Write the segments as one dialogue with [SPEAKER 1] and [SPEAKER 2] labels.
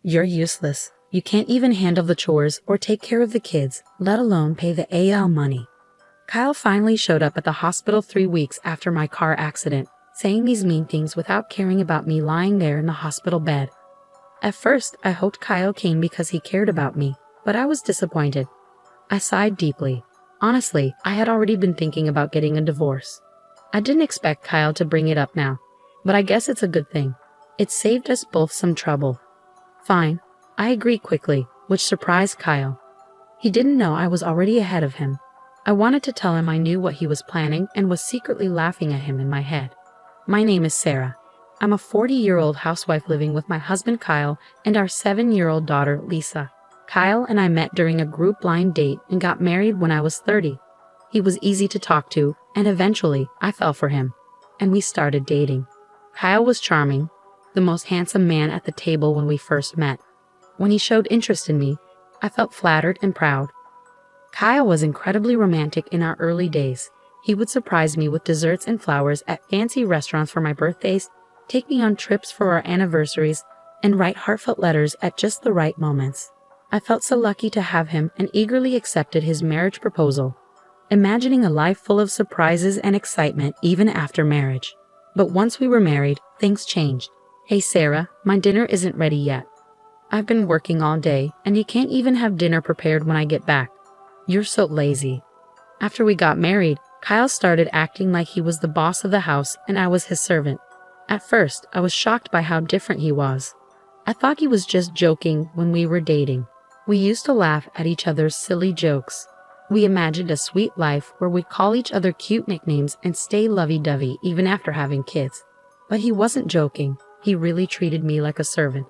[SPEAKER 1] You're useless. You can't even handle the chores or take care of the kids, let alone pay the AL money. Kyle finally showed up at the hospital 3 weeks after my car accident, saying these mean things without caring about me lying there in the hospital bed. At first, I hoped Kyle came because he cared about me, but I was disappointed. I sighed deeply. Honestly, I had already been thinking about getting a divorce. I didn't expect Kyle to bring it up now, but I guess it's a good thing. It saved us both some trouble. Fine, I agreed quickly, which surprised Kyle. He didn't know I was already ahead of him. I wanted to tell him I knew what he was planning and was secretly laughing at him in my head. My name is Sarah. I'm a 40-year-old housewife living with my husband Kyle and our 7-year-old daughter Lisa. Kyle and I met during a group blind date and got married when I was 30. He was easy to talk to, and eventually I fell for him, and we started dating. Kyle was charming, the most handsome man at the table when we first met. When he showed interest in me, I felt flattered and proud. Kyle was incredibly romantic in our early days. He would surprise me with desserts and flowers at fancy restaurants for my birthdays, take me on trips for our anniversaries, and write heartfelt letters at just the right moments. I felt so lucky to have him and eagerly accepted his marriage proposal, imagining a life full of surprises and excitement even after marriage. But once we were married, things changed. Hey Sarah, my dinner isn't ready yet. I've been working all day, and you can't even have dinner prepared when I get back. You're so lazy. After we got married, Kyle started acting like he was the boss of the house and I was his servant. At first, I was shocked by how different he was. I thought he was just joking when we were dating. We used to laugh at each other's silly jokes. We imagined a sweet life where we'd call each other cute nicknames and stay lovey-dovey even after having kids. But he wasn't joking. He really treated me like a servant.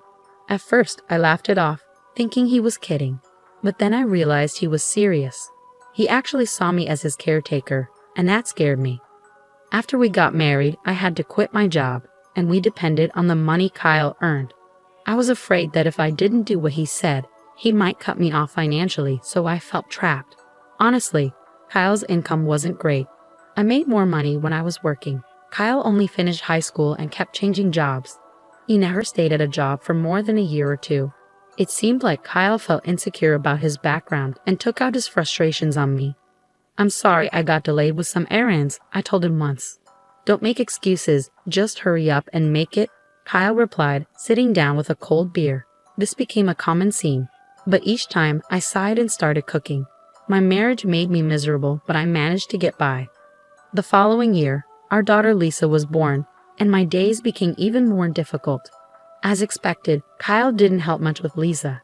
[SPEAKER 1] At first, I laughed it off, thinking he was kidding. But then I realized he was serious. He actually saw me as his caretaker, and that scared me. After we got married, I had to quit my job, and we depended on the money Kyle earned. I was afraid that if I didn't do what he said, he might cut me off financially, so I felt trapped. Honestly, Kyle's income wasn't great. I made more money when I was working. Kyle only finished high school and kept changing jobs. He never stayed at a job for more than a year or two. It seemed like Kyle felt insecure about his background and took out his frustrations on me. I'm sorry I got delayed with some errands, I told him once. Don't make excuses, just hurry up and make it, Kyle replied, sitting down with a cold beer. This became a common scene, but each time I sighed and started cooking. My marriage made me miserable, but I managed to get by. The following year, our daughter Lisa was born, and my days became even more difficult. As expected, Kyle didn't help much with Lisa.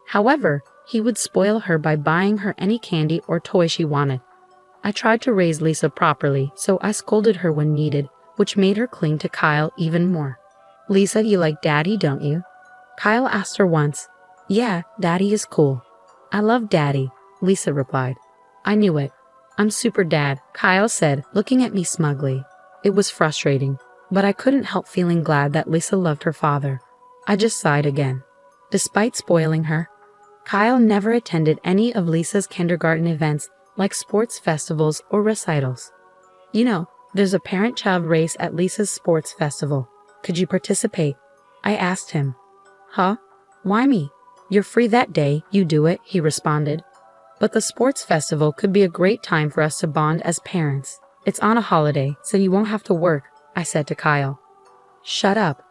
[SPEAKER 1] However, he would spoil her by buying her any candy or toy she wanted. I tried to raise Lisa properly, so I scolded her when needed, which made her cling to Kyle even more. Lisa, you like Daddy, don't you? Kyle asked her once. Yeah, Daddy is cool. I love Daddy, Lisa replied. I knew it. I'm super dad, Kyle said, looking at me smugly. It was frustrating, but I couldn't help feeling glad that Lisa loved her father. I just sighed again. Despite spoiling her, Kyle never attended any of Lisa's kindergarten events like sports festivals or recitals. You know, there's a parent-child race at Lisa's sports festival. Could you participate? I asked him. Huh? Why me? You're free that day, you do it, he responded. But the sports festival could be a great time for us to bond as parents. It's on a holiday, so you won't have to work, I said to Kyle. Shut up.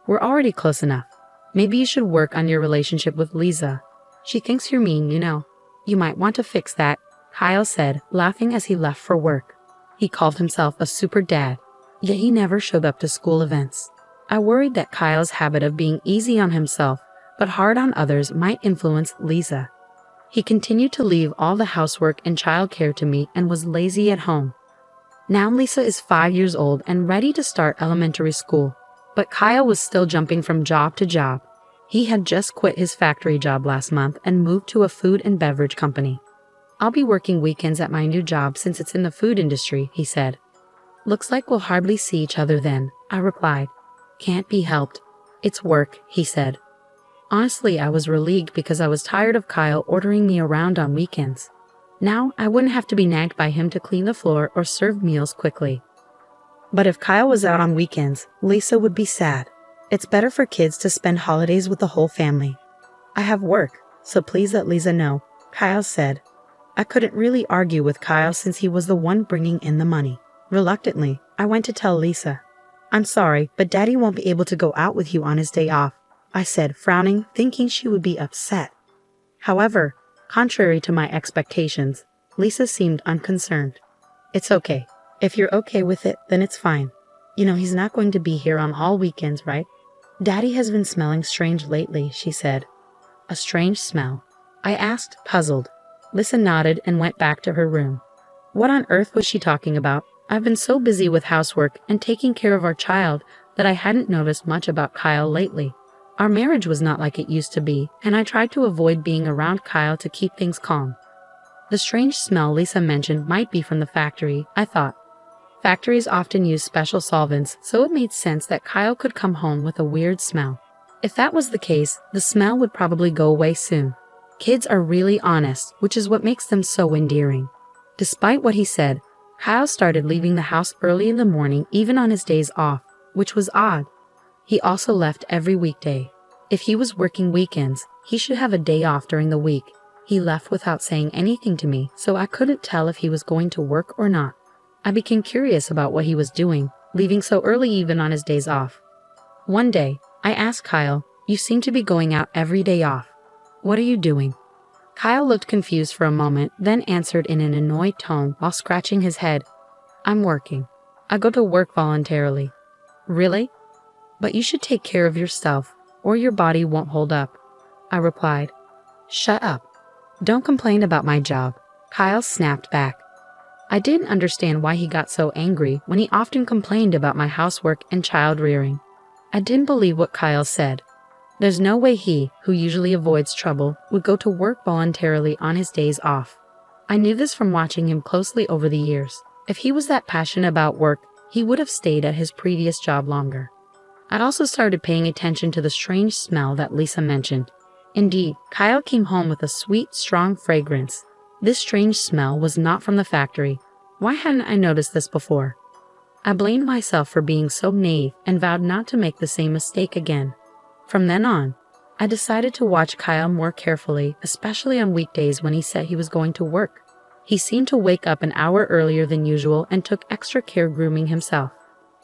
[SPEAKER 1] We're already close enough. Maybe you should work on your relationship with Lisa. She thinks you're mean, you know. You might want to fix that, Kyle said, laughing as he left for work. He called himself a super dad, yet he never showed up to school events. I worried that Kyle's habit of being easy on himself, but hard on others might influence Lisa. He continued to leave all the housework and childcare to me and was lazy at home. Now Lisa is 5 years old and ready to start elementary school, but Kyle was still jumping from job to job. He had just quit his factory job last month and moved to a food and beverage company. I'll be working weekends at my new job since it's in the food industry, he said. Looks like we'll hardly see each other then, I replied. Can't be helped. It's work, he said. Honestly, I was relieved because I was tired of Kyle ordering me around on weekends. Now, I wouldn't have to be nagged by him to clean the floor or serve meals quickly. But if Kyle was out on weekends, Lisa would be sad. It's better for kids to spend holidays with the whole family. I have work, so please let Lisa know, Kyle said. I couldn't really argue with Kyle since he was the one bringing in the money. Reluctantly, I went to tell Lisa. I'm sorry, but Daddy won't be able to go out with you on his day off, I said, frowning, thinking she would be upset. However, contrary to my expectations, Lisa seemed unconcerned. It's okay. If you're okay with it, then it's fine. You know he's not going to be here on all weekends, right? Daddy has been smelling strange lately, she said. A strange smell? I asked, puzzled. Lisa nodded and went back to her room. What on earth was she talking about? I've been so busy with housework and taking care of our child that I hadn't noticed much about Kyle lately. Our marriage was not like it used to be, and I tried to avoid being around Kyle to keep things calm. The strange smell Lisa mentioned might be from the factory, I thought. Factories often use special solvents, so it made sense that Kyle could come home with a weird smell. If that was the case, the smell would probably go away soon. Kids are really honest, which is what makes them so endearing. Despite what he said, Kyle started leaving the house early in the morning even on his days off, which was odd. He also left every weekday. If he was working weekends, he should have a day off during the week. He left without saying anything to me, so I couldn't tell if he was going to work or not. I became curious about what he was doing, leaving so early even on his days off. One day, I asked Kyle, "You seem to be going out every day off. What are you doing?" Kyle looked confused for a moment, then answered in an annoyed tone while scratching his head. "I'm working. I go to work voluntarily." "Really? But you should take care of yourself, or your body won't hold up," I replied. "Shut up. Don't complain about my job," Kyle snapped back. I didn't understand why he got so angry when he often complained about my housework and child rearing. I didn't believe what Kyle said. There's no way he, who usually avoids trouble, would go to work voluntarily on his days off. I knew this from watching him closely over the years. If he was that passionate about work, he would have stayed at his previous job longer. I'd also started paying attention to the strange smell that Lisa mentioned. Indeed, Kyle came home with a sweet, strong fragrance. This strange smell was not from the factory. Why hadn't I noticed this before? I blamed myself for being so naive and vowed not to make the same mistake again. From then on, I decided to watch Kyle more carefully, especially on weekdays when he said he was going to work. He seemed to wake up an hour earlier than usual and took extra care grooming himself.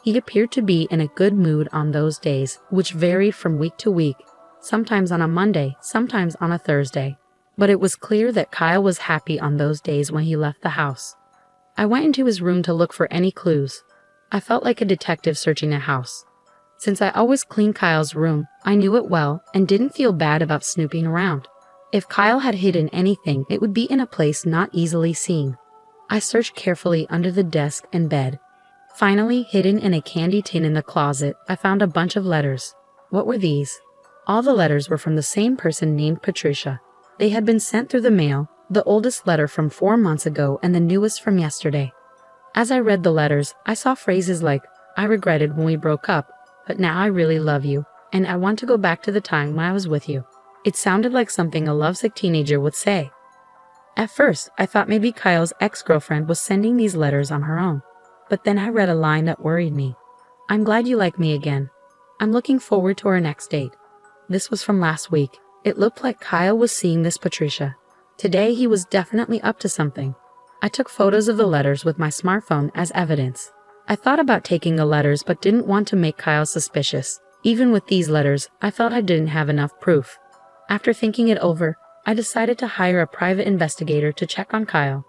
[SPEAKER 1] He appeared to be in a good mood on those days, which varied from week to week, sometimes on a Monday, sometimes on a Thursday. But it was clear that Kyle was happy on those days when he left the house. I went into his room to look for any clues. I felt like a detective searching a house. Since I always cleaned Kyle's room, I knew it well and didn't feel bad about snooping around. If Kyle had hidden anything, it would be in a place not easily seen. I searched carefully under the desk and bed. Finally, hidden in a candy tin in the closet, I found a bunch of letters. What were these? All the letters were from the same person named Patricia. They had been sent through the mail, the oldest letter from 4 months ago and the newest from yesterday. As I read the letters, I saw phrases like, "I regretted when we broke up, but now I really love you, and I want to go back to the time when I was with you." It sounded like something a lovesick teenager would say. At first, I thought maybe Kyle's ex-girlfriend was sending these letters on her own. But then I read a line that worried me. "I'm glad you like me again. I'm looking forward to our next date." This was from last week. It looked like Kyle was seeing this Patricia. Today he was definitely up to something. I took photos of the letters with my smartphone as evidence. I thought about taking the letters but didn't want to make Kyle suspicious. Even with these letters, I felt I didn't have enough proof. After thinking it over, I decided to hire a private investigator to check on Kyle.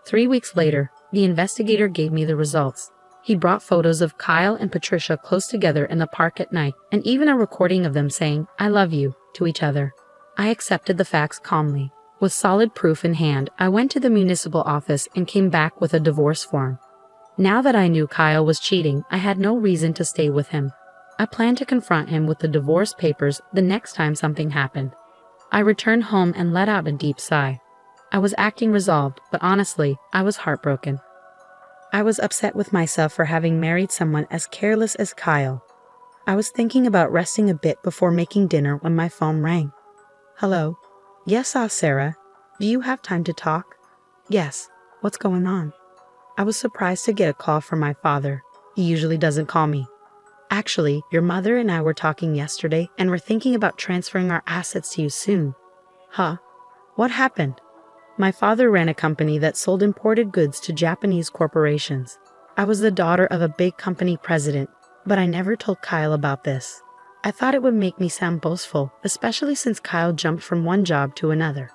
[SPEAKER 1] 3 weeks later, the investigator gave me the results. He brought photos of Kyle and Patricia close together in the park at night, and even a recording of them saying, "I love you," to each other. I accepted the facts calmly. With solid proof in hand, I went to the municipal office and came back with a divorce form. Now that I knew Kyle was cheating, I had no reason to stay with him. I planned to confront him with the divorce papers the next time something happened. I returned home and let out a deep sigh. I was acting resolved, but honestly, I was heartbroken. I was upset with myself for having married someone as careless as Kyle. I was thinking about resting a bit before making dinner when my phone rang. "Hello?" "Yes, Sarah. Do you have time to talk?" "Yes. What's going on?" I was surprised to get a call from my father. He usually doesn't call me. Actually, your mother and I were talking yesterday and we're thinking about transferring our assets to you soon. Huh? What happened? My father ran a company that sold imported goods to Japanese corporations. I was the daughter of a big company president, but I never told Kyle about this. I thought it would make me sound boastful, especially since Kyle jumped from one job to another.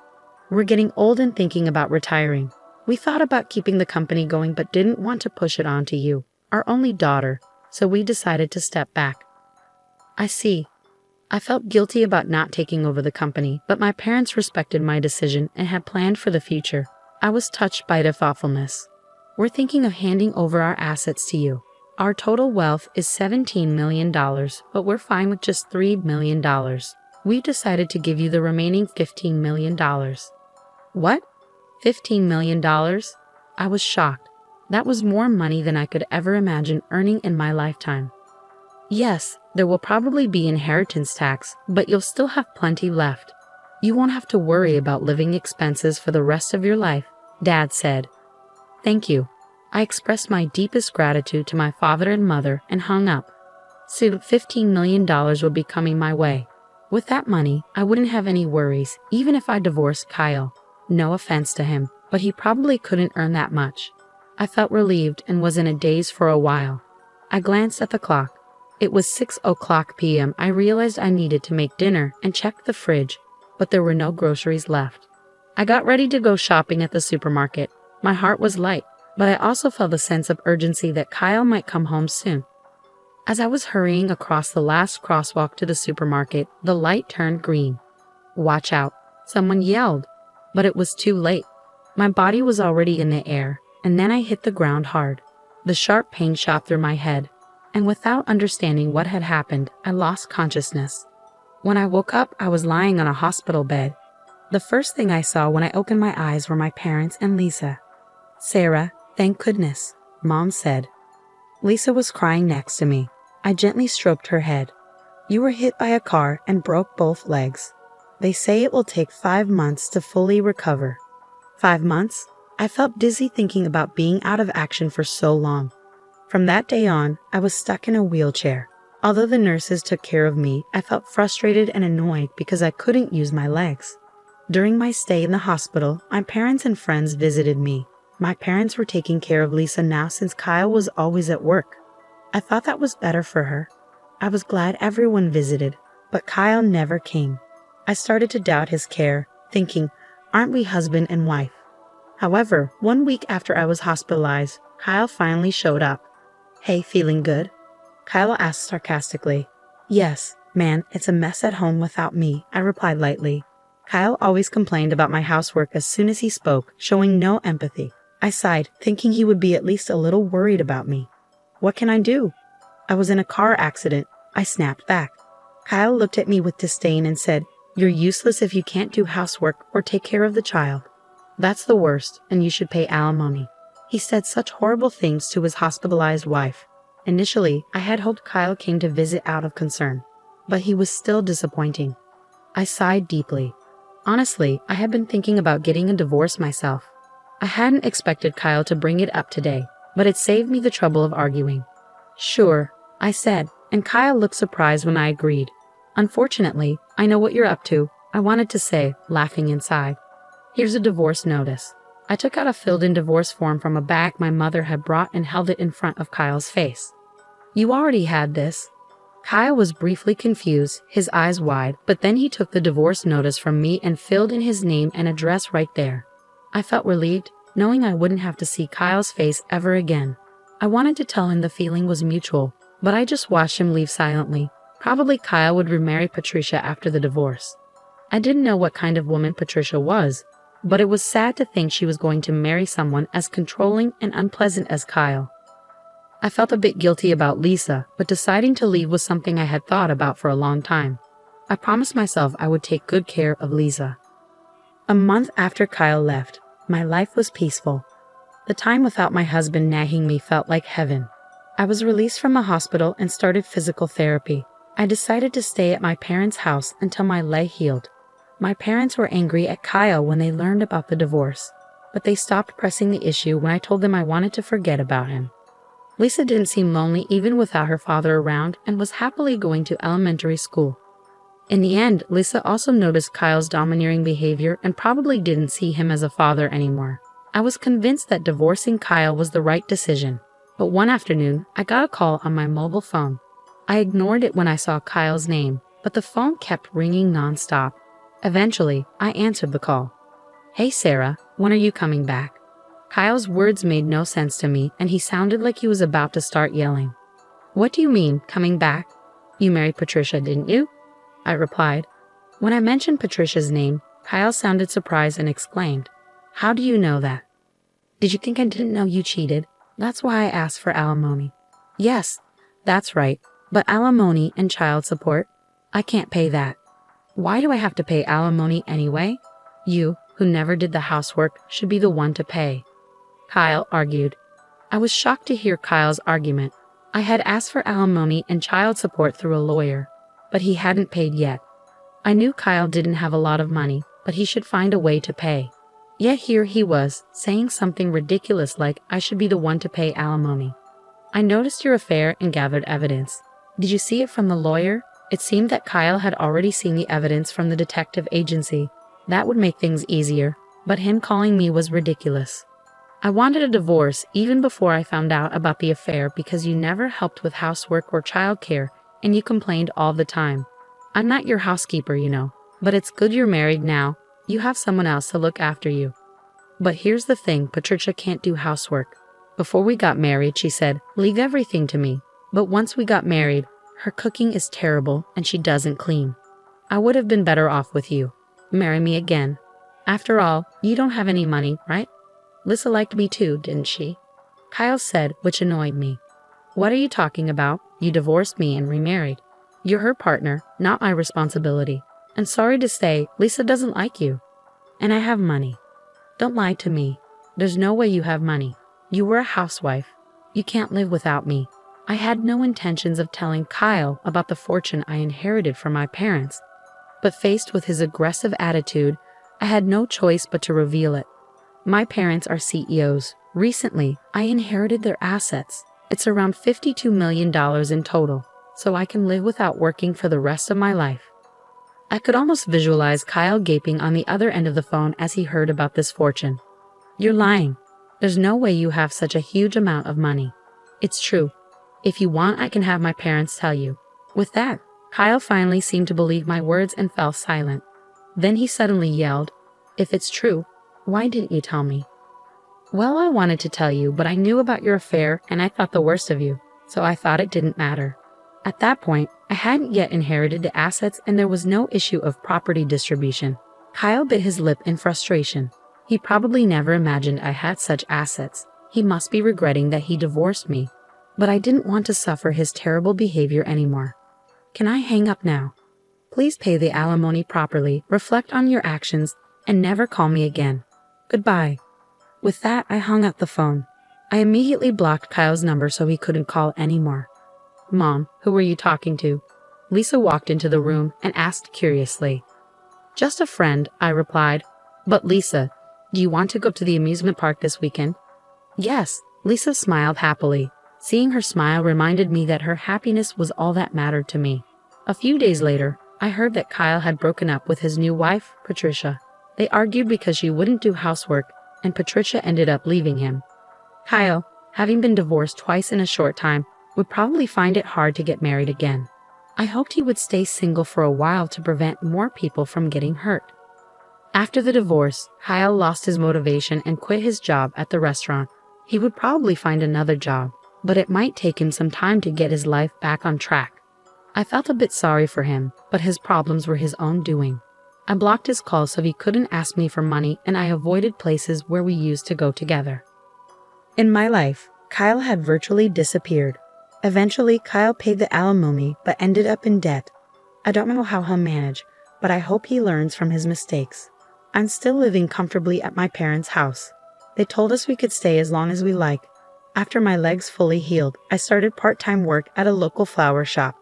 [SPEAKER 1] We're getting old and thinking about retiring. We thought about keeping the company going but didn't want to push it on to you, our only daughter, so we decided to step back. I see. I felt guilty about not taking over the company, but my parents respected my decision and had planned for the future. I was touched by their thoughtfulness. We're thinking of handing over our assets to you. Our total wealth is $17 million, but we're fine with just $3 million. We decided to give you the remaining $15 million. What? $15 million? I was shocked. That was more money than I could ever imagine earning in my lifetime. Yes, there will probably be inheritance tax, but you'll still have plenty left. You won't have to worry about living expenses for the rest of your life, Dad said. Thank you. I expressed my deepest gratitude to my father and mother and hung up. Soon $15 million would be coming my way. With that money, I wouldn't have any worries, even if I divorced Kyle. No offense to him, but he probably couldn't earn that much. I felt relieved and was in a daze for a while. I glanced at the clock. It was 6:00 p.m. I realized I needed to make dinner and checked the fridge, but there were no groceries left. I got ready to go shopping at the supermarket. My heart was light, but I also felt a sense of urgency that Kyle might come home soon. As I was hurrying across the last crosswalk to the supermarket, the light turned green. Watch out, someone yelled, but it was too late. My body was already in the air, and then I hit the ground hard. The sharp pain shot through my head, and without understanding what had happened, I lost consciousness. When I woke up, I was lying on a hospital bed. The first thing I saw when I opened my eyes were my parents and Lisa. Sarah, thank goodness, Mom said. Lisa was crying next to me. I gently stroked her head. You were hit by a car and broke both legs. They say it will take 5 months to fully recover. 5 months? I felt dizzy thinking about being out of action for so long. From that day on, I was stuck in a wheelchair. Although the nurses took care of me, I felt frustrated and annoyed because I couldn't use my legs. During my stay in the hospital, my parents and friends visited me. My parents were taking care of Lisa now since Kyle was always at work. I thought that was better for her. I was glad everyone visited, but Kyle never came. I started to doubt his care, thinking, aren't we husband and wife? However, 1 week after I was hospitalized, Kyle finally showed up. Hey, feeling good? Kyle asked sarcastically. Yes, man, it's a mess at home without me, I replied lightly. Kyle always complained about my housework as soon as he spoke, showing no empathy. I sighed, thinking he would be at least a little worried about me. What can I do? I was in a car accident, I snapped back. Kyle looked at me with disdain and said, You're useless if you can't do housework or take care of the child. That's the worst, and you should pay alimony. He said such horrible things to his hospitalized wife. Initially, I had hoped Kyle came to visit out of concern, but he was still disappointing. I sighed deeply. Honestly, I had been thinking about getting a divorce myself. I hadn't expected Kyle to bring it up today, but it saved me the trouble of arguing. Sure, I said, and Kyle looked surprised when I agreed. Unfortunately, I know what you're up to, I wanted to say, laughing inside. Here's a divorce notice. I took out a filled-in divorce form from a bag my mother had brought and held it in front of Kyle's face. You already had this. Kyle was briefly confused, his eyes wide, but then he took the divorce notice from me and filled in his name and address right there. I felt relieved, knowing I wouldn't have to see Kyle's face ever again. I wanted to tell him the feeling was mutual, but I just watched him leave silently. Probably Kyle would remarry Patricia after the divorce. I didn't know what kind of woman Patricia was, but it was sad to think she was going to marry someone as controlling and unpleasant as Kyle. I felt a bit guilty about Lisa, but deciding to leave was something I had thought about for a long time. I promised myself I would take good care of Lisa. A month after Kyle left, my life was peaceful. The time without my husband nagging me felt like heaven. I was released from the hospital and started physical therapy. I decided to stay at my parents' house until my leg healed. My parents were angry at Kyle when they learned about the divorce, but they stopped pressing the issue when I told them I wanted to forget about him. Lisa didn't seem lonely even without her father around and was happily going to elementary school. In the end, Lisa also noticed Kyle's domineering behavior and probably didn't see him as a father anymore. I was convinced that divorcing Kyle was the right decision, but one afternoon, I got a call on my mobile phone. I ignored it when I saw Kyle's name, but the phone kept ringing nonstop. Eventually, I answered the call. "Hey Sarah, when are you coming back?" Kyle's words made no sense to me, and he sounded like he was about to start yelling. "What do you mean, coming back? You married Patricia, didn't you?" I replied. When I mentioned Patricia's name, Kyle sounded surprised and exclaimed, "How do you know that? Did you think I didn't know you cheated? That's why I asked for alimony." "Yes, that's right, but alimony and child support? I can't pay that." "Why do I have to pay alimony anyway? You, who never did the housework, should be the one to pay," Kyle argued. I was shocked to hear Kyle's argument. I had asked for alimony and child support through a lawyer, but he hadn't paid yet. I knew Kyle didn't have a lot of money, but he should find a way to pay. Yet here he was, saying something ridiculous like I should be the one to pay alimony. "I noticed your affair and gathered evidence. Did you see it from the lawyer?" It seemed that Kyle had already seen the evidence from the detective agency. That would make things easier, but him calling me was ridiculous. "I wanted a divorce even before I found out about the affair because you never helped with housework or childcare, and you complained all the time. I'm not your housekeeper, you know, but it's good you're married now. You have someone else to look after you." But here's the thing, Patricia can't do housework. Before we got married, she said, "Leave everything to me." But once we got married, her cooking is terrible and she doesn't clean. I would have been better off with you. Marry me again. After all, you don't have any money, right? Lisa liked me too, didn't she? Kyle said, which annoyed me. What are you talking about? You divorced me and remarried. You're her partner, not my responsibility. And sorry to say, Lisa doesn't like you. And I have money. Don't lie to me. There's no way you have money. You were a housewife. You can't live without me. I had no intentions of telling Kyle about the fortune I inherited from my parents. But faced with his aggressive attitude, I had no choice but to reveal it. My parents are CEOs. Recently, I inherited their assets. It's around $52 million in total, so I can live without working for the rest of my life. I could almost visualize Kyle gaping on the other end of the phone as he heard about this fortune. You're lying. There's no way you have such a huge amount of money. It's true. If you want, I can have my parents tell you. With that, Kyle finally seemed to believe my words and fell silent. Then he suddenly yelled, "If it's true, why didn't you tell me?" Well, I wanted to tell you, but I knew about your affair and I thought the worst of you, so I thought it didn't matter. At that point, I hadn't yet inherited the assets and there was no issue of property distribution. Kyle bit his lip in frustration. He probably never imagined I had such assets. He must be regretting that he divorced me. But I didn't want to suffer his terrible behavior anymore. Can I hang up now? Please pay the alimony properly, reflect on your actions, and never call me again. Goodbye. With that, I hung up the phone. I immediately blocked Kyle's number so he couldn't call anymore. Mom, who were you talking to? Lisa walked into the room and asked curiously. Just a friend, I replied. But Lisa, do you want to go to the amusement park this weekend? Yes, Lisa smiled happily. Seeing her smile reminded me that her happiness was all that mattered to me. A few days later, I heard that Kyle had broken up with his new wife, Patricia. They argued because she wouldn't do housework, and Patricia ended up leaving him. Kyle, having been divorced twice in a short time, would probably find it hard to get married again. I hoped he would stay single for a while to prevent more people from getting hurt. After the divorce, Kyle lost his motivation and quit his job at the restaurant. He would probably find another job, but it might take him some time to get his life back on track. I felt a bit sorry for him, but his problems were his own doing. I blocked his calls so he couldn't ask me for money, and I avoided places where we used to go together. In my life, Kyle had virtually disappeared. Eventually, Kyle paid the alimony but ended up in debt. I don't know how he'll manage, but I hope he learns from his mistakes. I'm still living comfortably at my parents' house. They told us we could stay as long as we like. After my legs fully healed, I started part-time work at a local flower shop.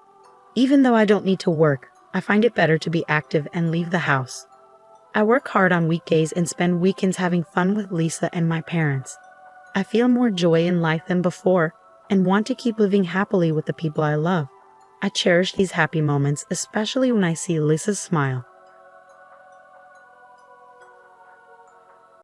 [SPEAKER 1] Even though I don't need to work, I find it better to be active and leave the house. I work hard on weekdays and spend weekends having fun with Lisa and my parents. I feel more joy in life than before. and want to keep living happily with the people I love. I cherish these happy moments, especially when I see Lisa's smile.